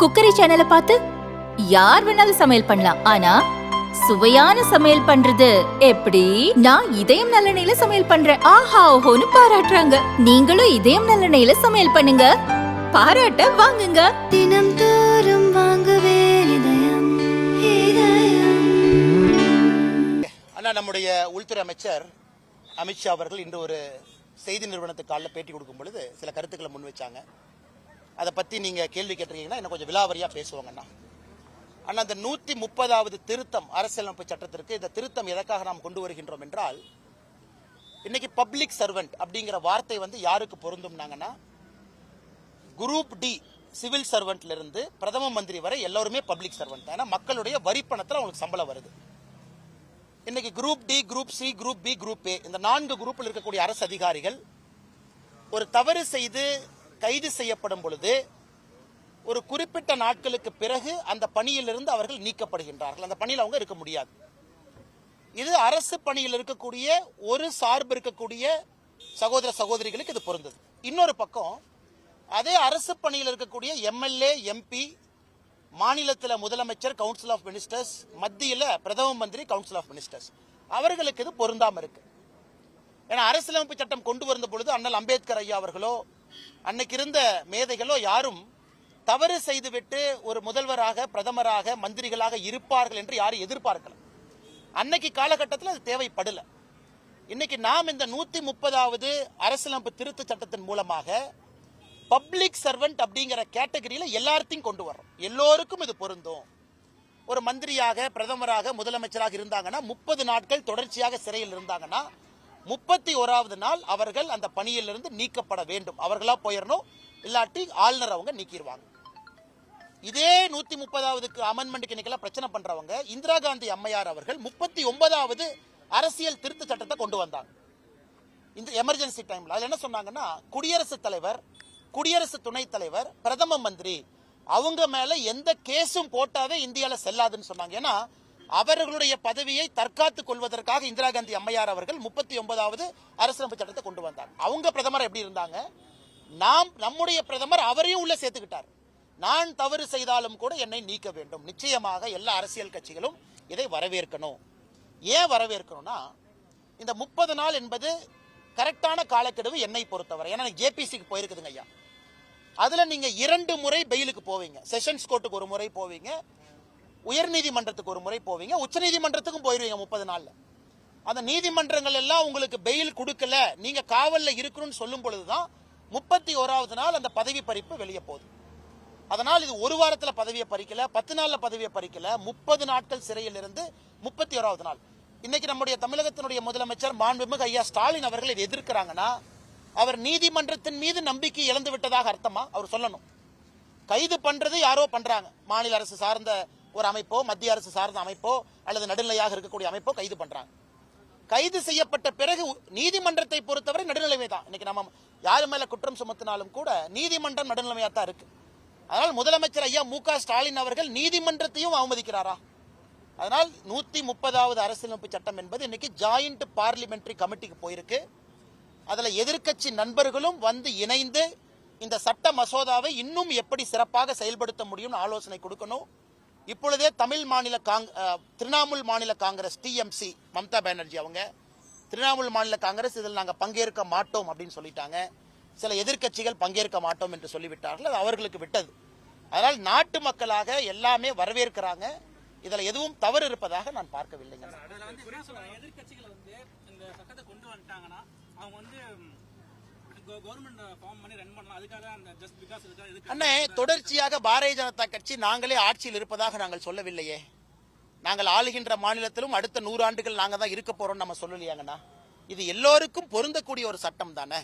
Cookery சேனலை பார்த்து யார் வேணாலும் சமையல் பண்ணலாம். ஆனா சுவையான சமையல் பண்றது எப்படி? நான் இதயம் நல்லெண்ணெயில சமையல் பண்றேன். ஆஹா ஓஹோன்னு பாராட்டுறாங்க. நீங்களும் இதயம் நல்லெண்ணெயில சமையல் பண்ணுங்க, பாராட்ட வாங்குங்க. தினம் தோறும் வாங்குவே இதயம் இதயம். அண்ணா, நம்முடைய உள்துறை அமைச்சர் அமித்ஷா அவர்கள் இன்று ஒரு செய்தி நிறுவனத்துக்கு காலைல பேட்டி கொடுக்கும் பொழுது சில கருத்துக்களை முன் வச்சாங்க. அதை பற்றி நீங்கள் கேள்வி கேட்டிருக்கீங்கன்னா இன்னும் கொஞ்சம் விலாவரியாக பேசுவாங்கண்ணா. ஆனால் அந்த 130வது திருத்தம் அரசியலமைப்பு சட்டத்திற்கு இந்த திருத்தம் எதற்காக நாம் கொண்டு வருகின்றோம் என்றால், இன்னைக்கு பப்ளிக் சர்வெண்ட் அப்படிங்கிற வார்த்தை யாருக்கு பொருந்தும்னாங்கன்னா, குரூப் டி சிவில் சர்வெண்ட்ல இருந்து பிரதம மந்திரி வரை எல்லோருமே பப்ளிக் சர்வெண்ட் தான். ஏன்னா மக்களுடைய வரி பணத்தில் அவங்களுக்கு சம்பளம் வருது. இன்னைக்கு group D, group C, group B, group A இந்த 4 குரூப்பில் இருக்கக்கூடிய அரசு அதிகாரிகள் ஒரு தவறு செய்து கைது செய்யப்படும் பொழுது ஒரு குறிப்பிட்ட நாட்களுக்கு பிறகு அந்த பணியிலிருந்து அவர்கள் நீக்கப்படுகின்றார்கள். அந்த பணியில் அவங்க இருக்க முடியாது. இது அரசு பணியில் இருக்கக்கூடிய ஒரு சார்பு இருக்கக்கூடிய சகோதர சகோதரிகளுக்கு இது பொருந்தது. இன்னொரு பக்கம் அதே அரசு பணியில் இருக்கக்கூடிய எம்எல்ஏ, எம்பி, மாநிலத்தில் முதலமைச்சர், கவுன்சில் ஆஃப் மினிஸ்டர்ஸ், மத்தியில் பிரதம மந்திரி, கவுன்சில் ஆஃப் மினிஸ்டர்ஸ், அவர்களுக்கு இது பொருந்தாம இருக்கு. ஏன்னா அரசியலமைப்பு சட்டம் கொண்டு வந்த பொழுது அண்ணல் அம்பேத்கர் ஐயா அவர்களோ அன்னைக்கு இருந்த மேதைகளோ யாரும் தவறு செய்துவிட்டு ஒரு முதல்வராக, பிரதமராக, மந்திரிகளாக இருப்பார்கள் என்று யாரும் எதிர்பார்க்கல. அன்னைக்கு காலகட்டத்தில் அது தேவைப்படல. இன்னைக்கு நாம் இந்த 130வது அரசியலமைப்பு திருத்த சட்டத்தின் மூலமாக பப்ளிக் சர்வெண்ட் அப்படிங்கிற கேட்டகரியில எல்லாத்தையும் கொண்டு வரோம். எல்லோருக்கும் இது பொருந்தும். ஒரு மந்திரியாக, பிரதமராக, முதலமைச்சராக இருந்தாங்கன்னா 30 நாட்கள் தொடர்ச்சியாக சிறையில் இருந்தாங்கன்னா 31வது நாள் அவர்கள் அந்த பணியிலிருந்து நீக்கப்பட வேண்டும். அவர்களா போயிடணும், இல்லாட்டி ஆளுநர் அவங்க நீக்கிடுவாங்க. இதே 130வது அமெண்ட்மெண்ட்டுக்கு இன்னைக்கெல்லாம் பிரச்சனை பண்றவங்க இந்திரா காந்தி அம்மையார் அவர்கள் 39வது அரசியல் திருத்த சட்டத்தை கொண்டு வந்தாங்க இந்த எமர்ஜென்சி டைம்ல. அதுல என்ன சொன்னாங்கன்னா, குடியரசுத் தலைவர், குடியரசு துணைத் தலைவர், பிரதம மந்திரி அவங்க மேல எந்த கேஸும் போட்டாவே இந்தியால செல்லாதுன்னு சொன்னாங்க. ஏன்னா அவர்களுடைய பதவியை தற்காத்துக் கொள்வதற்காக இந்திரா காந்தி அம்மையார் அவர்கள் 39வது அரசியலமைப்பு சட்டத்தை கொண்டு வந்தாங்க. அவங்க பிரதமர் எப்படி இருந்தாங்க, நம்முடைய பிரதமர் அவரையும் உள்ள சேர்த்துக்கிட்டார். நான் தவறு செய்தாலும் கூட என்னை நீக்க வேண்டும். நிச்சயமாக எல்லா அரசியல் கட்சிகளும் இதை வரவேற்கணும். ஏன் வரவேற்கணும்னா, இந்த 30 நாள் என்பது கரெக்டான காலக்கெடுவு என்னை பொறுத்தவரை. ஏன்னா ஜேபிசிக்கு போயிருக்குதுங்க ஐயா. அதுல நீங்க 2 முறை பெயிலுக்கு போவீங்க. செஷன்ஸ் கோர்ட்டுக்கு ஒரு முறை போவீங்க, உயர்நீதிமன்றத்துக்கு ஒரு முறை போவீங்க, உச்சநீதிமன்றத்துக்கும் போயிருவீங்க 30 நாள்ல. அந்த நீதிமன்றங்கள் எல்லாம் உங்களுக்கு பெயில் கொடுக்கல, நீங்க காவல்ல இருக்கணும்னு சொல்லும் பொழுதுதான் 31வது நாள் அந்த பதவி பறிப்பு வெளியே போகுது. அதனால் இது ஒரு வாரத்தில் பதவியை பறிக்கல, 10 நாள்ல பதவியை பறிக்கல, 30 நாட்கள் சிறையில் இருந்து 31வது நாள். இன்னைக்கு நம்முடைய தமிழகத்தினுடைய முதலமைச்சர் மாண்புமிகு ஐயா ஸ்டாலின் அவர்கள் இதை எதிர்க்கிறாங்கன்னா அவர் நீதிமன்றத்தின் மீது நம்பிக்கை இழந்து விட்டதாக அர்த்தமா? அவர் சொல்லணும். கைது பண்றது யாரோ பண்றாங்க, மாநில அரசு சார்ந்த ஒரு அமைப்போ, மத்திய அரசு சார்ந்த அமைப்போ, அல்லது நடுநிலையாக இருக்கக்கூடிய அமைப்போ கைது பண்றாங்க. கைது செய்யப்பட்ட பிறகு நீதிமன்றத்தை பொறுத்தவரை நடுநிலைமை தான். இன்னைக்கு நம்ம யாரு மேல குற்றம் சுமத்தினாலும் கூட நீதிமன்றம் நடுநிலைமையா தான் இருக்கு. அதனால் முதலமைச்சர் ஐயா மு.க. ஸ்டாலின் அவர்கள் நீதிமன்றத்தையும் அவமதிக்கிறாரா? அதனால் 130வது அரசியலமைப்பு சட்டம் என்பது இன்னைக்கு ஜாயிண்ட் பார்லிமெண்டரி கமிட்டிக்கு போயிருக்கு. அதுல எதிர்க்கட்சி நண்பர்களும் இணைந்து இந்த சட்ட மசோதாவை இன்னும் எப்படி சிறப்பாக செயல்படுத்த முடியும் ஆலோசனை கொடுக்கணும். இப்பொழுதே திரிணாமுல் மாநில காங்கிரஸ் டிஎம்சி மம்தா பானர்ஜி அவங்க திரிணாமுல் மாநில காங்கிரஸ் இதில் நாங்கள் பங்கேற்க மாட்டோம் அப்படின்னு சொல்லிட்டாங்க. சில எதிர்க்கட்சிகள் பங்கேற்க மாட்டோம் என்று சொல்லிவிட்டார்கள். அது அவர்களுக்கு விட்டது. அதனால் நாட்டு மக்களாக எல்லாமே வரவேற்கிறாங்க. இதுல எதுவும் தவறு இருப்பதாக நான் பார்க்கவில்லைங்க. அண்ணே, தொடர்ச்சியாக பாரதிய ஜனதா கட்சி நாங்களே ஆட்சியில் இருப்பதாக நாங்கள் சொல்லவில்லையே. நாங்கள் ஆளுகின்ற மாநிலத்திலும் அடுத்த 100 ஆண்டுகள் நாங்க தான் இருக்க போறோம் நம்ம சொல்லலையாங்கண்ணா. இது எல்லோருக்கும் பொருந்தக்கூடிய ஒரு சட்டம் தானே.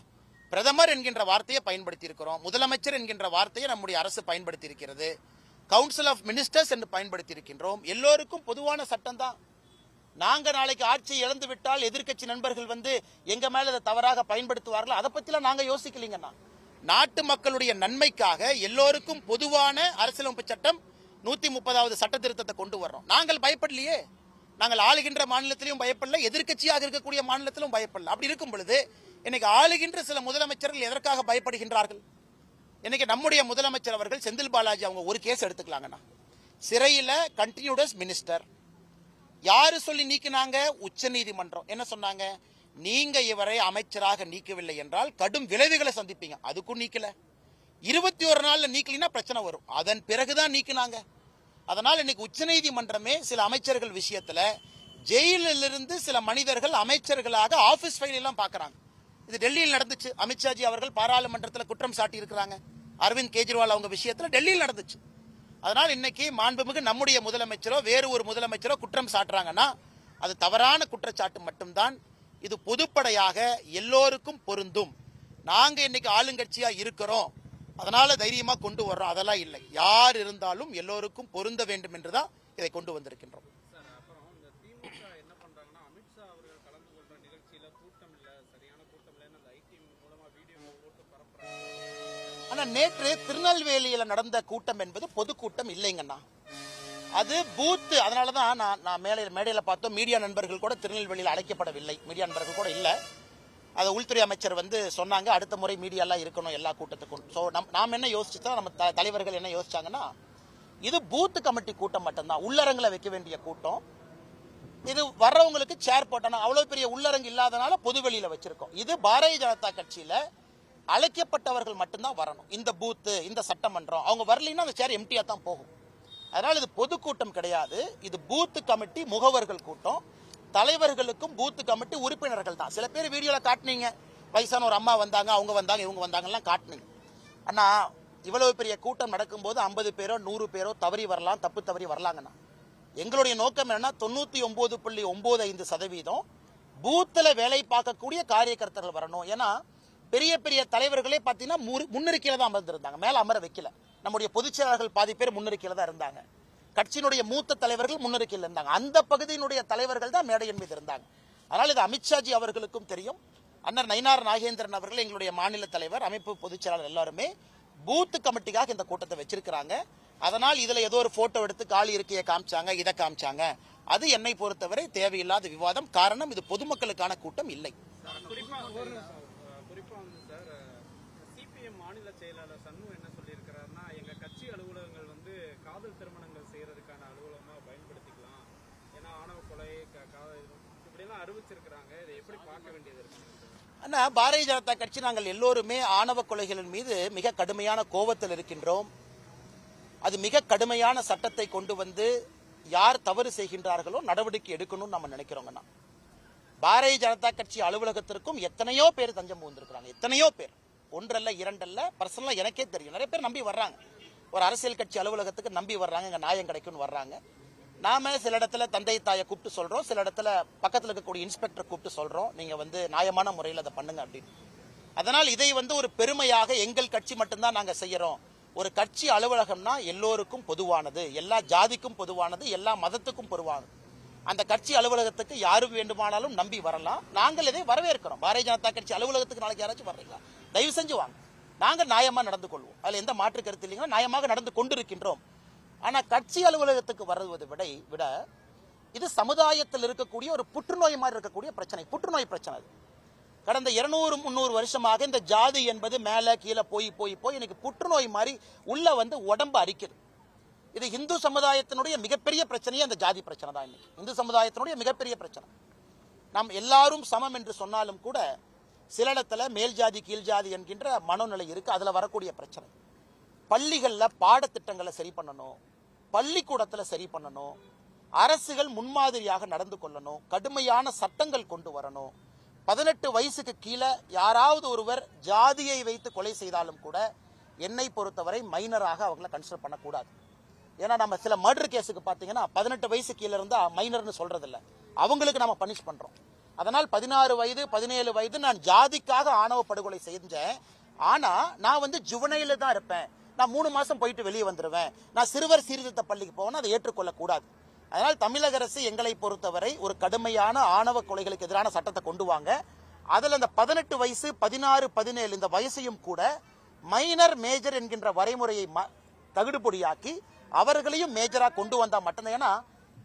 பிரதமர் என்கின்ற வார்த்தையை பயன்படுத்தி இருக்கிறோம், முதலமைச்சர் என்கின்ற வார்த்தையை நம்முடைய அரசு பயன்படுத்தி இருக்கிறது, கவுன்சில் ஆஃப் மினிஸ்டர்ஸ் என்று பயன்படுத்தி இருக்கின்றோம். எல்லோருக்கும் பொதுவான சட்டம் தான். நாங்க நாளைக்கு ஆட்சியை இழந்து விட்டால் எதிர்க்கட்சி நண்பர்கள் எங்க மேல அதை தவறாக பயன்படுத்துவார்கள், அதை பத்திலாம் நாங்க யோசிக்கலீங்கண்ணா. நாட்டு மக்களுடைய நன்மைக்காக எல்லோருக்கும் பொதுவான அரசியலமைப்பு சட்டம் 130வது சட்ட திருத்தத்தை கொண்டு வர்றோம். நாங்கள் பயப்படலையே. நாங்கள் ஆளுகின்ற மாநிலத்திலும் பயப்படல, எதிர்க்கட்சியாக இருக்கக்கூடிய மாநிலத்திலும் பயப்படல. அப்படி இருக்கும் பொழுது இன்னைக்கு ஆளுகின்ற சில முதலமைச்சர்கள் எதற்காக பயப்படுகின்றார்கள்? இன்னைக்கு நம்முடைய முதலமைச்சர் அவர்கள் செந்தில் பாலாஜி அவங்க ஒரு கேஸ் எடுத்துக்கலாங்கண்ணா. சிறையில கண்டினியூடஸ் மினிஸ்டர் யாரு சொல்லி நீக்கினாங்க? உச்ச நீதிமன்றம் என்ன சொன்னாங்க? நீங்க இவரை அமைச்சராக நீக்கவில்லை என்றால் கடும் விளைவுகளை சந்திப்பீங்க. அதுக்கும் நீக்கல. 21 நாள்ல நீக்கலினா பிரச்சனை வரும். அதன் பிறகுதான் நீக்கினாங்க. அதனால இன்னைக்கு உச்ச நீதிமன்றமே சில அமைச்சர்கள் விஷயத்துல ஜெயிலிலிருந்து சில மனிதர்கள் அமைச்சர்களாக ஆபீஸ் ஃபைல் எல்லாம் பாக்குறாங்க. இது டெல்லியில் நடந்துச்சு. அமித்ஷாஜி அவர்கள் பாராளுமன்றத்தில் குற்றம் சாட்டி இருக்கிறாங்க. அரவிந்த் கெஜ்ரிவால் அவங்க விஷயத்துல டெல்லியில் நடந்துச்சு. அதனால் இன்னைக்கு மாண்புமிகு நம்முடைய முதலமைச்சரோ வேறு ஒரு முதலமைச்சரோ குற்றம் சாட்டுறாங்கன்னா அது தவறான குற்றச்சாட்டு மட்டும்தான். இது பொதுப்படையாக எல்லோருக்கும் பொருந்தும். நாங்க இன்னைக்கு ஆளுங்கட்சியா இருக்கிறோம், அதனால தைரியமா கொண்டு வர்றோம், அதெல்லாம் இல்லை. யார் இருந்தாலும் எல்லோருக்கும் பொருந்த வேண்டும் என்றுதான் இதை கொண்டு வந்திருக்கின்றோம். ஆனா நேற்று திருநெல்வேலியில நடந்த கூட்டம் என்பது பொதுக்கூட்டம் இல்லைங்கண்ணா, அது பூத். அதனாலதான் நான் மேடையில பார்த்தோம், மீடியா நண்பர்கள் கூட திருநெல்வேலியில் அழைக்கப்படவில்லை. மீடியா நண்பர்கள் கூட இல்ல. அதை உள்துறை அமைச்சர் சொன்னாங்க, அடுத்த முறை மீடியா எல்லாம் இருக்கணும் எல்லா கூட்டத்துக்கும். ஸோ நாம் என்ன யோசிச்சோம், நம்ம தலைவர்கள் என்ன யோசிச்சாங்கன்னா, இது பூத் கமிட்டி கூட்டம் மட்டும்தான், உள்ளரங்கில் வைக்க வேண்டிய கூட்டம். இது வர்றவங்களுக்கு சேர் போட்டானா, அவ்வளவு பெரிய உள்ளரங்கு இல்லாதனால பொதுவெளியில வச்சிருக்கோம். இது பாரதிய ஜனதா கட்சியில அழைக்கப்பட்டவர்கள் மட்டும்தான் வரணும். இந்த பூத்து, இந்த சட்டமன்றம் அவங்க வரலைன்னா அந்த சேர் எம்டியா தான் போகும். அதனால இது பொதுக்கூட்டம் கிடையாது. இது பூத் கமிட்டி முகவர்கள் கூட்டம். தலைவர்களுக்கும் பூத் கமிட்டி உறுப்பினர்கள் தான். சில பேர் வீடியோல காட்டுனீங்க, வயசான ஒரு அம்மா வந்தாங்க, அவங்க வந்தாங்க, இவங்க வந்தாங்கலாம் காட்டுனீங்க. ஆனா இவ்வளவு பெரிய கூட்டம் நடக்கும்போது 50 பேரோ 100 பேரோ தவறி வரலாம், தப்பு தவறி வரலாங்கண்ணா. எங்களுடைய நோக்கம் என்னன்னா 99.95% பூத்துல வேலை பார்க்கக்கூடிய காரியகர்த்தர்கள் வரணும். ஏன்னா பெரிய பெரிய தலைவர்களே பார்த்தீங்கன்னா முன்னிருக்கையில தான் அமர்ந்திருந்தாங்க, மேல அமர வைக்கல. நம்முடைய பொதுச் செயலாளர்கள் பாதி பேர் முன்னிருக்கையில தான் இருந்தாங்க. கட்சியினுடைய மூத்த தலைவர்கள் முன்னிருக்கையில் இருந்தாங்க. அந்த பகுதியினுடைய தலைவர்கள் தான் மேடையின் மீது இருந்தாங்க. அதனால இது அமித்ஷாஜி அவர்களுக்கும் தெரியும். அண்ணர் நயினார் நாகேந்திரன் அவர்கள் எங்களுடைய மாநில தலைவர், அமைப்பு பொதுச் செயலாளர் எல்லாருமே பூத் கமிட்டிக்காக இந்த கூட்டத்தை வச்சிருக்கிறாங்க. அதனால் இதுல ஏதோ ஒரு போட்டோ எடுத்து காலி இருக்கையை காமிச்சாங்க, இதை காமிச்சாங்க, அது என்னை பொறுத்தவரை தேவையில்லாத விவாதம். காரணம் இது பொதுமக்களுக்கான கூட்டம் இல்லை. மாநில செயலாளர் சண்முகம் என்ன சொல்லியிருக்கிறாருன்னா, எங்க கட்சி அலுவலகங்கள் காதல் திருமணங்கள் செய்யறதுக்கான அலுவலகமா பயன்படுத்திக்கலாம், ஏன்னா ஆணவ கொலை இப்படியெல்லாம் அறிவிச்சிருக்கிறாங்க. இதை எப்படி பார்க்க வேண்டியது இருக்கு? ஆனா பாரதிய ஜனதா கட்சி நாங்கள் எல்லோருமே ஆணவ கொலைகளின் மீது மிக கடுமையான கோபத்தில் இருக்கின்றோம். அது மிக கடுமையான சட்டத்தை கொண்டு வந்து யார் தவறு செய்கின்றார்களோ நடவடிக்கை எடுக்கணும்னு நம்ம நினைக்கிறோங்கண்ணா. பாரதிய ஜனதா கட்சி அலுவலகத்திற்கும் எத்தனையோ பேர் தஞ்சம் புகுந்திருக்கிறாங்க, எத்தனையோ பேர், ஒன்றல்ல இரண்டல்ல. பர்சனலா எனக்கே தெரியும், நிறைய பேர் நம்பி வர்றாங்க. ஒரு அரசியல் கட்சி அலுவலகத்துக்கு நம்பி வர்றாங்க, இங்க நியாயம் கிடைக்கும்னு வர்றாங்க. நாம சில இடத்துல தந்தை தாயை கூப்பிட்டு சொல்றோம், சில இடத்துல பக்கத்துல இருக்கக்கூடிய இன்ஸ்பெக்டர் கூப்பிட்டு சொல்றோம், நீங்க நியாயமான முறையில் அதை பண்ணுங்க அப்படின்னு. அதனால் இதை ஒரு பெருமையாக எங்கள் கட்சி மட்டும்தான் நாங்க செய்யறோம். ஒரு கட்சி அலுவலகம்னா எல்லோருக்கும் பொதுவானது, எல்லா ஜாதிக்கும் பொதுவானது, எல்லா மதத்துக்கும் பொதுவானது. அந்த கட்சி அலுவலகத்துக்கு யாரும் வேண்டுமானாலும் நம்பி வரலாம். நாங்கள் இதை வரவேற்கிறோம். பாரதிய ஜனதா கட்சி அலுவலகத்துக்கு நாளைக்கு யாராச்சும் வர்றீங்களா, தயவு செஞ்சு வாங்க, நாங்க நியாயமா நடந்து கொள்வோம், அதுல எந்த மாற்று கருத்து இல்லைங்கன்னா நியாயமாக நடந்து கொண்டிருக்கின்றோம். ஆனா கட்சி அலுவலகத்துக்கு வருவதை விட இது சமுதாயத்தில் இருக்கக்கூடிய ஒரு புற்றுநோய் மாதிரி இருக்கக்கூடிய பிரச்சனை, புற்றுநோய் பிரச்சனை. கடந்த 200-300 வருஷமாக இந்த ஜாதி என்பது மேல கீழே போய் போய் போய் எனக்கு புற்றுநோய் மாதிரி உள்ள உடம்பு அரிக்குது. இது இந்து சமுதாயத்தினுடைய மிகப்பெரிய பிரச்சனையே அந்த ஜாதி பிரச்சனை தான். இன்னைக்கு இந்து சமுதாயத்தினுடைய மிகப்பெரிய பிரச்சனை. நாம் எல்லாரும் சமம் என்று சொன்னாலும் கூட சில இடத்துல மேல் ஜாதி கீழ் ஜாதி என்கின்ற மனோநிலை இருக்கு. அதுல வரக்கூடிய பிரச்சனை, பள்ளிகள்ல பாடத்திட்டங்களை சரி பண்ணணும், பள்ளிக்கூடத்துல சரி பண்ணணும், அரசுகள் முன்மாதிரியாக நடந்து கொள்ளணும், கடுமையான சட்டங்கள் கொண்டு வரணும். 18 வயசுக்கு கீழே யாராவது ஒருவர் ஜாதியை வைத்து கொலை செய்தாலும் கூட என்னை பொறுத்தவரை மைனராக அவங்களை கன்சிடர் பண்ணக்கூடாது. ஏன்னா நம்ம சில மர்டர் கேஸுக்கு பார்த்தீங்கன்னா 18 வயசு கீழே இருந்தா மைனர்னு சொல்றது இல்லை, அவங்களுக்கு நம்ம பனிஷ் பண்றோம். அதனால் 16 வயது 17 வயது நான் ஜாதிக்காக ஆணவ படுகொலை செஞ்சேன், ஆனா நான் ஜுவனையில தான் இருப்பேன், நான் 3 மாசம் போயிட்டு வெளியே வந்துருவேன், நான் சிறுவர் சீர்திருத்த பள்ளிக்கு போவேன், அதை ஏற்றுக்கொள்ள கூடாது. அதனால் தமிழக அரசு எங்களை பொறுத்தவரை ஒரு கடுமையான ஆணவ கொலைகளுக்கு எதிரான சட்டத்தை கொண்டு வாங்க. அதுல இந்த 18 வயசு 16 17 இந்த வயசையும் கூட மைனர் மேஜர் என்கின்ற வரைமுறையை தகுடுபொடியாக்கி அவர்களையும் மேஜரா கொண்டு வந்தா மட்டும்தான். ஏன்னா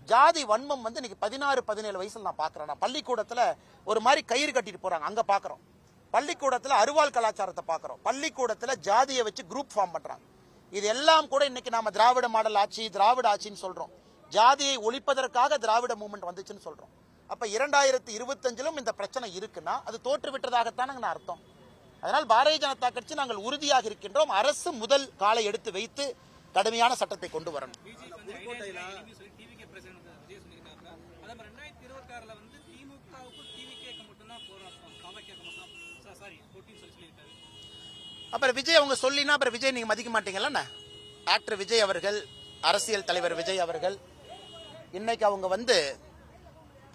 ஜாதி வன்மம் இன்னைக்கு 16 17 வயசுல நான் பாக்குறேன். பள்ளிக்கூடத்துல ஒரு மாதிரி கயிறு கட்டிட்டு போறாங்க, அங்க பாக்குறோம். பள்ளிக்கூடத்துல அருவாள் கலாச்சாரத்தை பார்க்கிறோம். பள்ளிக்கூடத்துல ஜாதியை வச்சு குரூப் ஃபார்ம் பண்றாங்க. இது எல்லாம் கூட இன்னைக்கு நாம திராவிட மாடல் ஆட்சி, திராவிட ஆட்சின்னு சொல்றோம். ஜாதியை ஒழிப்பதற்காக திராவிட மூவ்மெண்ட் வந்துச்சுன்னு சொல்றோம். அப்ப 2025லும் இந்த பிரச்சனை இருக்குன்னா அது தோற்று விட்டதாகத்தான் அர்த்தம். அதனால் பாரதிய ஜனதா கட்சி நாங்கள் உறுதியாக இருக்கின்றோம். அரசு முதல் காலை எடுத்து வைத்து கடுமையான சட்டத்தை கொண்டு வரணும். அப்புறம் விஜய் அவங்க சொல்லினா அப்புறம் விஜய் நீங்க மதிக்க மாட்டீங்கல்ல. ஆக்டர் விஜய் அவர்கள், அரசியல் தலைவர் விஜய் அவர்கள் இன்னைக்கு அவங்க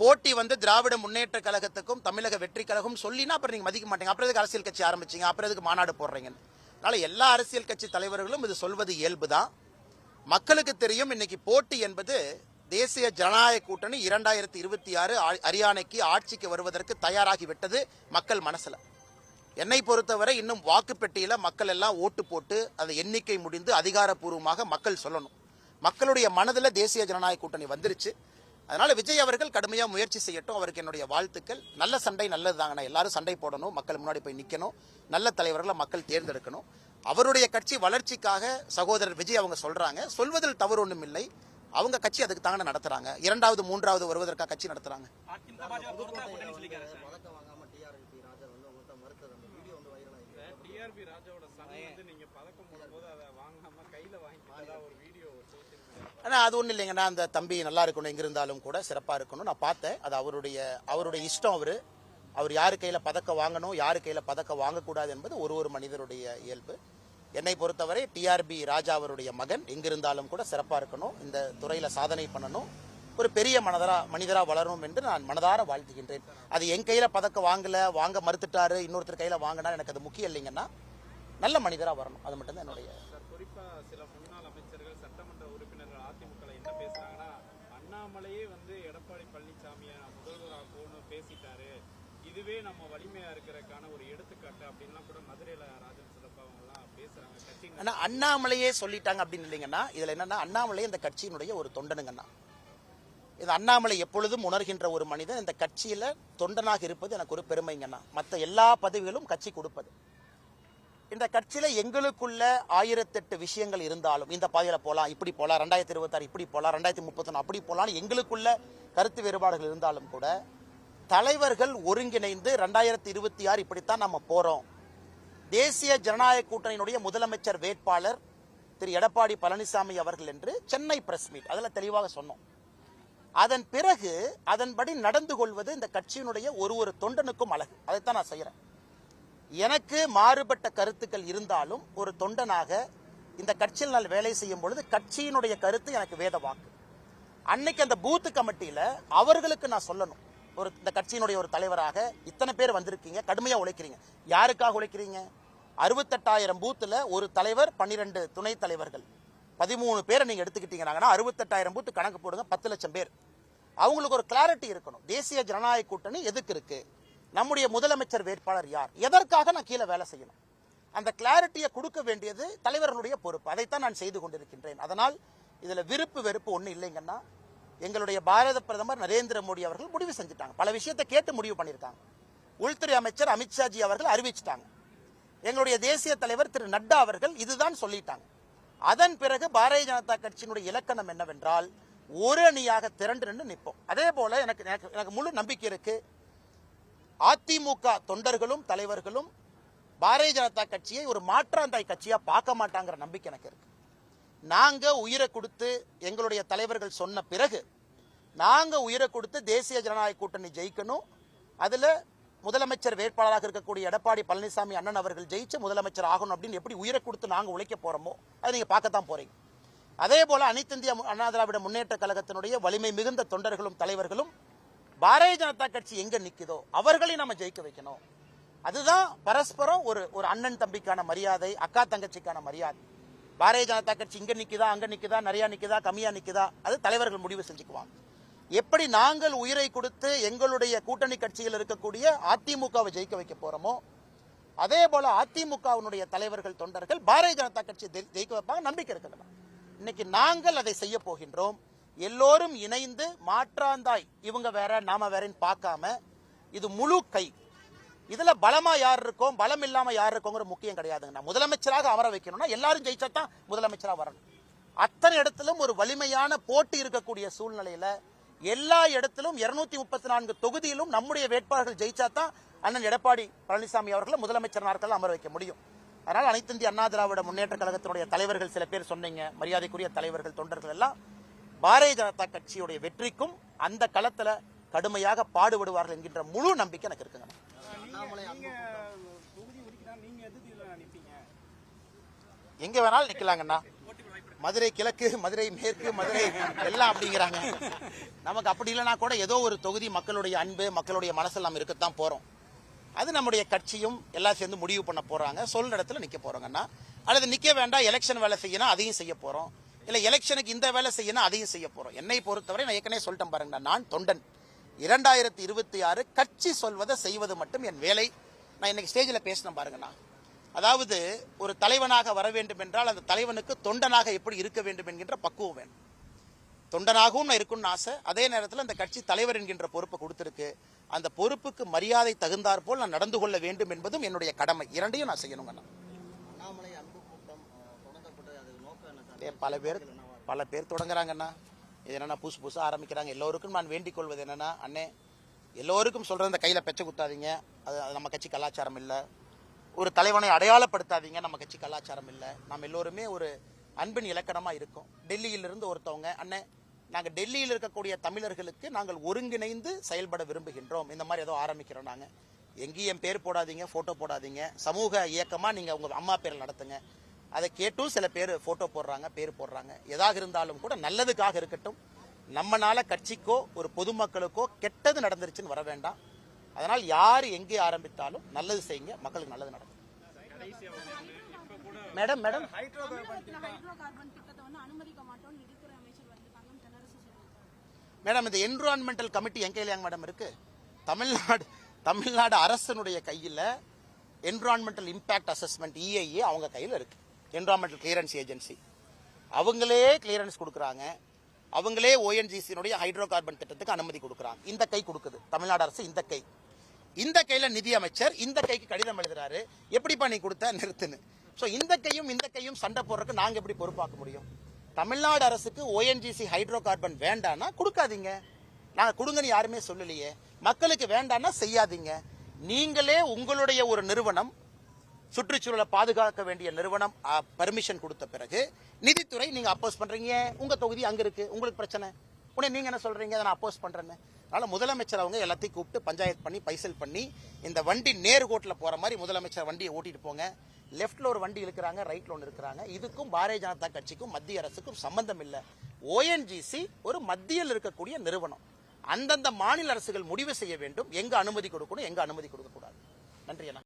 போட்டி திராவிட முன்னேற்ற கழகத்துக்கும் தமிழக வெற்றி கழகம் சொல்லினா அப்புறம் நீங்க மதிக்க மாட்டீங்க. அப்புறம் எதுக்கு அரசியல் கட்சி ஆரம்பிச்சீங்க, அப்புறம் எதுக்கு மாநாடு போடுறீங்க. அதனால எல்லா அரசியல் கட்சி தலைவர்களும் இது சொல்வது இயல்புதான். மக்களுக்கு தெரியும் இன்னைக்கு போட்டி என்பது தேசிய ஜனநாயக கூட்டணி 2026 ஹரியானைக்கு ஆட்சிக்கு வருவதற்கு தயாராகி விட்டது மக்கள் மனசுல. என்னை பொறுத்தவரை இன்னும் வாக்குப்பெட்டியில மக்கள் எல்லாம் ஓட்டு போட்டு அது எண்ணிக்கை முடிந்து அதிகாரப்பூர்வமாக மக்கள் சொல்லணும். மக்களுடைய மனதில் தேசிய ஜனநாயக கூட்டணி வந்துருச்சு. அதனால விஜய் அவர்கள் கடுமையா முயற்சி செய்யட்டும். அவருக்கு என்னுடைய வாழ்த்துக்கள். நல்ல சண்டை நல்லதுதாங்கண்ணா. எல்லாரும் சண்டை போடணும், மக்கள் முன்னாடி போய் நிக்கணும், நல்ல தலைவர்களை மக்கள் தேர்ந்தெடுக்கணும். அவருடைய கட்சி வளர்ச்சிக்காக சகோதரர் விஜய் அவங்க சொல்றாங்க, சொல்வதில் தவறு ஒன்றும் இல்லை. அவங்க கட்சி அதுக்கு தாங்க நடத்துறாங்க. 2வது 3வது வருவதற்காக கட்சி நடத்துறாங்க. ஆனா அது ஒண்ணு இல்லைங்கண்ணா. அந்த தம்பி நல்லா இருக்கணும், எங்க இருந்தாலும் கூட சிறப்பா இருக்கணும். நான் பார்த்தேன். அது அவருடைய இஷ்டம். அவர் யாரு கையில பதக்கம் வாங்கணும், யாரு கையில பதக்கம் வாங்கக்கூடாது என்பது ஒரு மனிதருடைய இயல்பு. என்னை பொறுத்தவரை டிஆர்பி ராஜா அவருடைய மகன் எங்கிருந்தாலும் கூட சிறப்பா இருக்கணும், இந்த துறையில சாதனை பண்ணணும், ஒரு பெரிய மனிதரா வளரணும் என்று நான் மனதார வாழ்த்துகின்றேன். அது என் கையில பதக்கம் வாங்க மறுத்துட்டாரு, இன்னொருத்தர் கையில வாங்கினா எனக்கு அது முக்கியம் இல்லைங்கன்னா நல்ல மனிதரா வரணும். அது மட்டும் தான் என்னுடைய. குறிப்பா சில முன்னாள் அமைச்சர்கள், சட்டமன்ற உறுப்பினர்கள் அதிமுக என்ன பேசுறாங்கன்னா, அண்ணாமலையே எடப்பாடி பழனிசாமியை முதல்வராக பேசிட்டாரு, இதுவே நம்ம வலிமையா இருக்கிறதுக்கான ஒரு எடுத்துக்காட்டு அப்படின்லாம் கூட மதுரையில ராஜன் சிதப்பா அவங்க எல்லாம் பேசுறாங்க. ஆனா அண்ணாமலையே சொல்லிட்டாங்க அப்படின்னு இல்லைங்கன்னா, இதுல என்னன்னா அண்ணாமலையே இந்த கட்சியினுடைய ஒரு தொண்டனுங்கண்ணா. இது அண்ணாமலை எப்பொழுதும் உணர்கின்ற ஒரு மனிதன். இந்த கட்சியில தொண்டனாக இருப்பது எனக்கு ஒரு பெருமைங்கண்ணா. மற்ற எல்லா பதவிகளும் கட்சி கொடுப்பது. இந்த கட்சியில எங்களுக்குள்ள 1008 விஷயங்கள் இருந்தாலும், இந்த பாதையில போலாம், இப்படி போலாம், 2026 இப்படி போலாம், 2031 அப்படி போலாம், எங்களுக்குள்ள கருத்து வேறுபாடுகள் இருந்தாலும் கூட தலைவர்கள் ஒருங்கிணைந்து 2026 இப்படித்தான் நம்ம போறோம். தேசிய ஜனநாயக கூட்டணியினுடைய முதலமைச்சர் வேட்பாளர் திரு எடப்பாடி பழனிசாமி அவர்கள் என்று சென்னை பிரஸ் மீட் அதுல தெளிவாக சொன்னோம். அதன் பிறகு அதன்படி நடந்து கொள்வது இந்த கட்சியினுடைய ஒரு தொண்டனுக்கும் அழகு. அதைத்தான் நான் செய்யறேன். எனக்கு மாறுபட்ட கருத்துக்கள் இருந்தாலும் ஒரு தொண்டனாக இந்த கட்சியில் நான் வேலை செய்யும் பொழுது கட்சியினுடைய கருத்து எனக்கு வேத வாக்கு. அன்னைக்கு அந்த பூத் கமிட்டியில அவர்களுக்கு நான் சொல்லணும், இந்த கட்சியினுடைய ஒரு தலைவராக இத்தனை பேர் வந்திருக்கீங்க, கடுமையா உழைக்கிறீங்க. யாருக்காக உழைக்கிறீங்க? 68,000 பூத்துல ஒரு தலைவர், 12 துணை தலைவர்கள், 13 பேரை நீங்க எடுத்துக்கிட்டீங்கன்னா 68,000 பூத்து கணக்கு போடுங்க, 10 லட்சம் பேர். அவங்களுக்கு ஒரு கிளாரிட்டி இருக்கணும். தேசிய ஜனநாயக கூட்டணி எதுக்கு இருக்கு, நம்முடைய முதலமைச்சர் வேட்பாளர் யார், எதற்காக நான் கீழே வேலை செய்யணும், அந்த கிளாரிட்டியை கொடுக்க வேண்டியது தலைவர்களுடைய பொறுப்பு. அதைத்தான் நான் செய்து கொண்டிருக்கின்றேன். அதனால் இதுல விருப்பு வெறுப்பு ஒண்ணு இல்லைங்கன்னா, எங்களுடைய பாரத பிரதமர் நரேந்திர மோடி அவர்கள் முடிவு செஞ்சுட்டாங்க. பல விஷயத்தை கேட்டு முடிவு பண்ணியிருக்காங்க. உள்துறை அமைச்சர் அமித்ஷாஜி அவர்கள் அறிவிச்சிட்டாங்க. எங்களுடைய தேசிய தலைவர் திரு நட்டா அவர்கள் இதுதான் சொல்லிட்டாங்க. அதன் பிறகு பாரதிய ஜனதா கட்சியினுடைய இலக்கணம் என்னவென்றால் ஒரு அணியாக திரண்டு நின்று நிற்போம். அதே போல எனக்கு முழு நம்பிக்கை இருக்கு. அதிமுக தொண்டர்களும் தலைவர்களும் பாரதிய ஜனதா கட்சியை ஒரு மாற்றாந்தாய் கட்சியா பார்க்க மாட்டாங்கிற நம்பிக்கை எனக்கு இருக்கு. நாங்க உயிரை கொடுத்து எங்களுடைய தலைவர்கள் சொன்ன பிறகு நாங்க உயிரை கொடுத்து தேசிய ஜனநாயக கூட்டணி ஜெயிக்கணும். அதுல முதலமைச்சர் வேட்பாளராக இருக்கக்கூடிய எடப்பாடி பழனிசாமி அண்ணன் அவர்கள் ஜெயிச்சு முதலமைச்சர் ஆகணும் அப்படின்னு எப்படி உயிரை கொடுத்து நாங்க உழைக்க போறோமோ அதை நீங்க பார்க்கத்தான் போறீங்க. அதே போல அனைத்து இந்திய அண்ணா திராவிட முன்னேற்ற கழகத்தினுடைய வலிமை மிகுந்த தொண்டர்களும் தலைவர்களும் பாரதிய ஜனதா கட்சி எங்க நிக்குதோ அவர்களை நம்ம ஜெயிக்க வைக்கணும். அதுதான் பரஸ்பரம் ஒரு அண்ணன் தம்பிக்கான மரியாதை, அக்கா தங்கச்சிக்கான மரியாதை. பாரதிய ஜனதா கட்சி இங்க நிக்குதா, அங்க நிக்குதா, நிறைய நிக்குதா, கம்மியா நிக்குதா, அது தலைவர்கள் முடிவு செஞ்சுக்குவாங்க. எப்படி நாங்கள் உயிரை கொடுத்து எங்களுடைய கூட்டணி கட்சியில் இருக்கக்கூடிய அதிமுகவை ஜெயிக்க வைக்க போறோமோ அதே போல அதிமுகவினுடைய தலைவர்கள் தொண்டர்கள் பாரதிய ஜனதா கட்சி ஜெயிக்க வைப்பாங்க, நம்பிக்கை இருக்கிறது. இன்னைக்கு நாங்கள் அதை செய்ய போகின்றோம். எல்லோரும் இணைந்து மாற்றாந்தாய் இவங்க வேற நாம வேறன்னு பார்க்காம இது முழு கை. இதுல பலமா யார் இருக்கோம், பலம் இல்லாம யார் இருக்கோங்கிற முக்கியம் கிடையாதுங்க. முதலமைச்சராக அமர வைக்கணும்னா எல்லாரும் ஜெயிச்சா தான் முதலமைச்சரா வரணும். அத்தனை இடத்திலும் ஒரு வலிமையான போட்டி இருக்கக்கூடிய சூழ்நிலையில எல்லா இடத்திலும் 234 தொகுதியிலும் நம்முடைய வேட்பாளர்கள் ஜெயிச்சா தான் அண்ணன் எடப்பாடி பழனிசாமி அவர்களை முதலமைச்சர் நாற்காலில் அமர வைக்க முடியும். அதனால் அனைத்து இந்திய அண்ணா திராவிட முன்னேற்ற கழகத்தினுடைய தலைவர்கள் சில பேர் சொன்னீங்க, மரியாதைக்குரிய தலைவர்கள், தொண்டர்கள் எல்லாம் பாரதிய ஜனதா கட்சியுடைய வெற்றிக்கும் அந்த களத்துல கடுமையாக பாடுபடுவார்கள் என்கின்ற முழு நம்பிக்கை எனக்கு இருக்குங்க. எங்க வேணாலும் நிக்கலாங்கண்ணா. மதுரை கிழக்கு, மதுரை மேற்கு, மதுரை எல்லாம் அப்படிங்கிறாங்க. நமக்கு அப்படி இல்லைன்னா கூட ஏதோ ஒரு தொகுதி மக்களுடைய அன்பு, மக்களுடைய மனசில் நம்ம இருக்கத்தான் போறோம். அது நம்முடைய கட்சியும் எல்லாம் சேர்ந்து முடிவு பண்ண போறாங்க. சொல்ற இடத்துல நிக்க போறோங்கன்னா, அல்லது நிக்க வேண்டாம் எலெக்ஷன் வேலை செய்யணும் அதையும் செய்ய போறோம், இல்ல எலெக்ஷனுக்கு இந்த வேலை செய்யணும் அதையும் செய்ய போறோம். என்னை பொறுத்தவரை நான் ஏற்கனவே சொல்லிட்டேன் பாருங்க, நான் தொண்டன். 2026 கட்சி சொல்வதை செய்வது மட்டும் என் வேலை. நான் இன்னைக்கு ஸ்டேஜில் பேசினேன் பாருங்கண்ணா. அதாவது ஒரு தலைவனாக வர வேண்டும் என்றால் அந்த தலைவனுக்கு தொண்டனாக எப்படி இருக்க வேண்டும் என்கின்ற பக்குவம் வேணும். தொண்டனாகவும் நான் இருக்கணும்னு ஆசை. அதே நேரத்தில் அந்த கட்சி தலைவர் என்கின்ற பொறுப்பை கொடுத்திருக்கு. அந்த பொறுப்புக்கு மரியாதை தகுந்தாற் போல் நான் நடந்து கொள்ள வேண்டும் என்பதும் என்னுடைய கடமை. இரண்டையும் நான் செய்யணுங்கண்ணா. பல பேர் தொடங்குறாங்கண்ணா. இது என்னன்னா புதுசா ஆரம்பிக்கிறாங்க. எல்லோருக்கும் நான் வேண்டிக் கொள்வது என்னன்னா, அண்ணே எல்லோருக்கும் சொல்ற அந்த கையில பெச்சை குத்தாதீங்க, அது நம்ம கட்சி கலாச்சாரம் இல்லை. ஒரு தலைவனை அடையாளப்படுத்தாதீங்க, நம்ம கட்சி கலாச்சாரம் இல்லை. நாம் எல்லோருமே ஒரு அன்பின் இலக்கணமா இருக்கும். டெல்லியிலிருந்து ஒருத்தவங்க, அண்ணே நாங்கள் டெல்லியில் இருக்கக்கூடிய தமிழர்களுக்கு நாங்கள் ஒருங்கிணைந்து செயல்பட விரும்புகின்றோம், இந்த மாதிரி ஏதோ ஆரம்பிக்கிறோம். நாங்கள் எங்கேயும் என் பேர் போடாதீங்க, போட்டோ போடாதீங்க, சமூக இயக்கமா நீங்க உங்க அம்மா பேரில் நடத்துங்க. அதை கேட்டும் சில பேர் போட்டோ போடுறாங்க, பேர் போடுறாங்க. எதாக இருந்தாலும் கூட நல்லதுக்காக இருக்கட்டும். நம்மனால கட்சிக்கோ ஒரு பொதுமக்களுக்கோ கெட்டது நடந்துருச்சுன்னு வர வேண்டாம். அதனால் யார் எங்கே ஆரம்பித்தாலும் நல்லது செய்யுங்க, மக்களுக்கு நல்லது நடக்கும். மேடம் மேடம் இந்த என்விரான்மெண்டல் கமிட்டி என் கையில மேடம் இருக்கு. தமிழ்நாடு அரசனுடைய கையில என்விரான்மெண்டல் இம்பாக்ட் அசஸ்மெண்ட் EIA அவங்க கையில இருக்கு. என்விரான்மெண்டல் கிளியரன்ஸ் ஏஜென்சி அவங்களே கிளியரன்ஸ் கொடுக்குறாங்க. அவங்களே ONGC ஹைட்ரோ கார்பன் திட்டத்துக்கு அனுமதி கொடுக்குறாங்க. இந்த கை கொடுக்குது தமிழ்நாடு அரசு. இந்த கையில நிதி அமைச்சர் இந்த கைக்கு கடிதம் எழுதுறாரு, எப்படிப்பா நீ கொடுத்த நிறுத்துன்னு. சோ இந்த கையும் சண்டை போடுறதுக்கு நாங்க எப்படி பொறுப்பாக்க முடியும்? தமிழ்நாடு அரசுக்கு ONGC ஹைட்ரோ கார்பன் வேண்டான்னா கொடுக்காதீங்க. நாங்க கொடுங்கன்னு யாருமே சொல்லலையே. மக்களுக்கு வேண்டான்னா செய்யாதீங்க. நீங்களே உங்களுடைய ஒரு நிறுவனம், சுற்றுச்சூழலை பாதுகாக்க வேண்டிய நிறுவனம் பர்மிஷன் கொடுத்த பிறகு நிதித்துறை நீங்க அப்போஸ் பண்றீங்க. உங்க தொகுதி அங்க இருக்கு, உங்களுக்கு பிரச்சனை. உடனே நீங்க என்ன சொல்றீங்க, நான் அப்போஸ் பண்றேன்னு. அதனால முதலமைச்சர் அவங்க எல்லாத்தையும் கூப்பிட்டு பஞ்சாயத்து பண்ணி பைசல் பண்ணி இந்த வண்டி நேர்கோட்டில் போற மாதிரி முதலமைச்சர் வண்டியை ஓட்டிட்டு போங்க. லெப்ட்ல ஒரு வண்டி இருக்கிறாங்க, ரைட்ல ஒன்று இருக்கிறாங்க. இதுக்கும் பாரதிய ஜனதா கட்சிக்கும் மத்திய அரசுக்கும் சம்பந்தம் இல்லை. ONGC ஒரு மத்தியில் இருக்கக்கூடிய நிறுவனம். அந்தந்த மாநில அரசுகள் முடிவு செய்ய வேண்டும் எங்க அனுமதி கொடுக்கணும், எங்க அனுமதி கொடுக்க கூடாது. நன்றி அண்ணா.